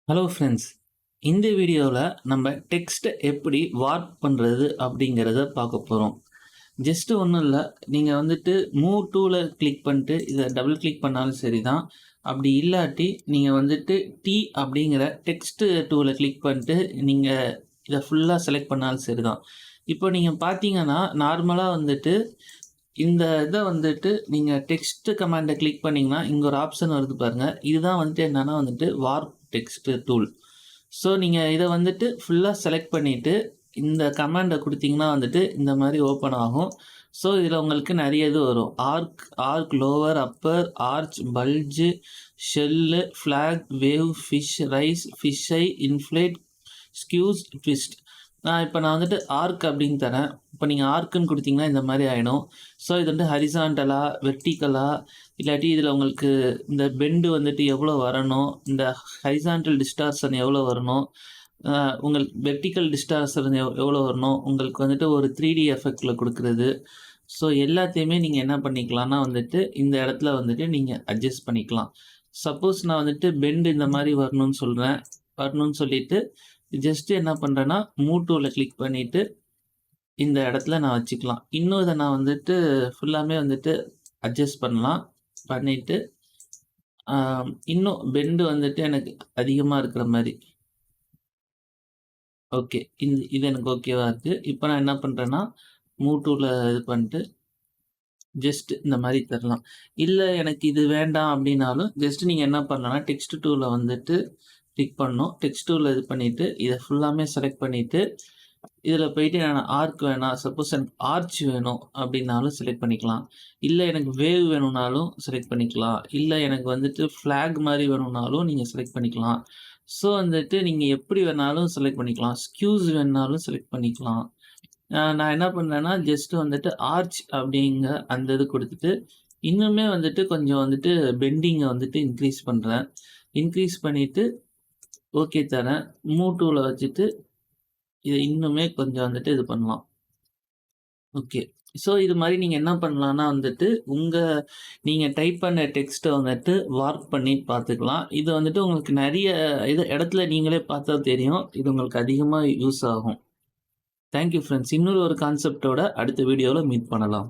Hello friends, இந்த வீடியோவில் நம்ம டெக்ஸ்ட்டை எப்படி வார்ப் பண்ணுறது அப்படிங்கிறத பார்க்க போகிறோம். ஜஸ்ட்டு ஒன்றும் இல்லை, நீங்கள் வந்துட்டு மூவ் டூவில் கிளிக் பண்ணிட்டு இதை டபுள் கிளிக் பண்ணாலும் சரி தான். அப்படி இல்லாட்டி நீங்கள் வந்துட்டு டி அப்படிங்கிற டெக்ஸ்ட்டு டூவில் கிளிக் பண்ணிட்டு நீங்கள் இதை ஃபுல்லாக செலக்ட் பண்ணாலும் சரி தான். இப்போ நீங்கள் பார்த்தீங்கன்னா நார்மலாக வந்துட்டு இந்த இதை வந்துட்டு நீங்கள் டெக்ஸ்ட் கமாண்டை கிளிக் பண்ணிங்கன்னா இங்கே ஒரு ஆப்ஷன் வருது பாருங்கள். இதுதான் வந்துட்டு என்னென்னா வந்துட்டு வார்ப் டெக்ஸ்ட் டூல். ஸோ நீங்கள் இதை வந்துட்டு ஃபுல்லாக செலக்ட் பண்ணிவிட்டு இந்த கமாண்டை கொடுத்தீங்கன்னா வந்துட்டு இந்த மாதிரி ஓப்பன் ஆகும். ஸோ இதில் உங்களுக்கு நிறைய இது வரும். Arc lower, upper, arch, bulge, shell, flag, wave, fish, rise, fish eye, inflate, squeeze, twist. நான் வந்துட்டு ஆர்க் அப்படின்னு தரேன். இப்போ நீங்கள் ஆர்க்குன்னு கொடுத்தீங்கன்னா இந்த மாதிரி ஆகிடும். ஸோ இது வந்து ஹரிசாண்டலா, வெர்டிக்கலா, இல்லாட்டி இதில் உங்களுக்கு இந்த பெண்டு வந்துட்டு எவ்வளோ வரணும், இந்த ஹரிசாண்டல் டிஸ்டார்ஷன் எவ்வளோ வரணும், உங்களுக்கு வெர்டிக்கல் டிஸ்டார்ஷன் எவ்வளோ வரணும், உங்களுக்கு வந்துட்டு ஒரு 3D எஃபெக்டில் கொடுக்குறது. ஸோ எல்லாத்தையுமே நீங்கள் என்ன பண்ணிக்கலாம்னா வந்துட்டு இந்த இடத்துல வந்துட்டு நீங்கள் அட்ஜஸ்ட் பண்ணிக்கலாம். சப்போஸ் நான் வந்துட்டு பெண்டு இந்த மாதிரி வரணும்னு சொல்லிட்டு ஜஸ்ட்டு என்ன பண்ணுறேன்னா மூவ் டூவில் கிளிக் பண்ணிவிட்டு இந்த இடத்துல நான் வச்சுக்கலாம். இன்னும் இதை நான் வந்துட்டு ஃபுல்லாமே வந்துட்டு அட்ஜஸ்ட் பண்ணிவிட்டு இன்னும் பெண்டு வந்துட்டு எனக்கு அதிகமாக இருக்கிற மாதிரி. ஓகே, இது எனக்கு ஓகேவாக இருக்குது. இப்போ நான் என்ன பண்ணுறேன்னா மூவ் டூவில் இது பண்ணிட்டு ஜஸ்ட் இந்த மாதிரி தரலாம். இல்லை எனக்கு இது வேண்டாம் அப்படின்னாலும் ஜஸ்ட்டு நீங்கள் என்ன பண்ணலாம்னா டெக்ஸ்ட் டூவில் வந்துட்டு கிளிக் பண்ணணும். டெக்ஸ்ட் டூவில் இது பண்ணிவிட்டு இதை ஃபுல்லாமே செலக்ட் பண்ணிவிட்டு இதில் போயிட்டு நான் ஆர்க் வேணாம், சப்போஸ் எனக்கு ஆர்ச் வேணும் அப்படின்னாலும் செலக்ட் பண்ணிக்கலாம். இல்லை எனக்கு வேவ் வேணும்னாலும் செலக்ட் பண்ணிக்கலாம். இல்லை எனக்கு வந்துட்டு ஃப்ளாக் மாதிரி வேணும்னாலும் நீங்கள் செலக்ட் பண்ணிக்கலாம். ஸோ வந்துட்டு நீங்கள் எப்படி வேணாலும் செலக்ட் பண்ணிக்கலாம். ஸ்கியூஸ் வேணுனாலும் செலக்ட் பண்ணிக்கலாம். நான் என்ன பண்ணுறேன்னா ஜஸ்ட்டு வந்துட்டு ஆர்ச் அப்படிங்கிற அந்த இது கொடுத்துட்டு இன்னுமே வந்துட்டு கொஞ்சம் வந்துட்டு பெண்டிங்கை வந்துட்டு இன்க்ரீஸ் பண்ணுறேன். இன்க்ரீஸ் பண்ணிவிட்டு ஓகே தரேன். மூவ் டூவில் வச்சுட்டு இதை இன்னுமே கொஞ்சம் வந்துட்டு இது பண்ணலாம். ஓகே, ஸோ இது மாதிரி நீங்கள் என்ன பண்ணலான்னா வந்துட்டு நீங்கள் டைப் பண்ண டெக்ஸ்ட்டை வந்துட்டு வார்ப் பண்ணி பார்த்துக்கலாம். இது வந்துட்டு உங்களுக்கு நிறைய இடத்துல நீங்களே பார்த்தா தெரியும். இது உங்களுக்கு அதிகமாக யூஸ் ஆகும். Thank you friends. இன்னொரு கான்செப்டோட அடுத்த வீடியோவில் மீட் பண்ணலாம்.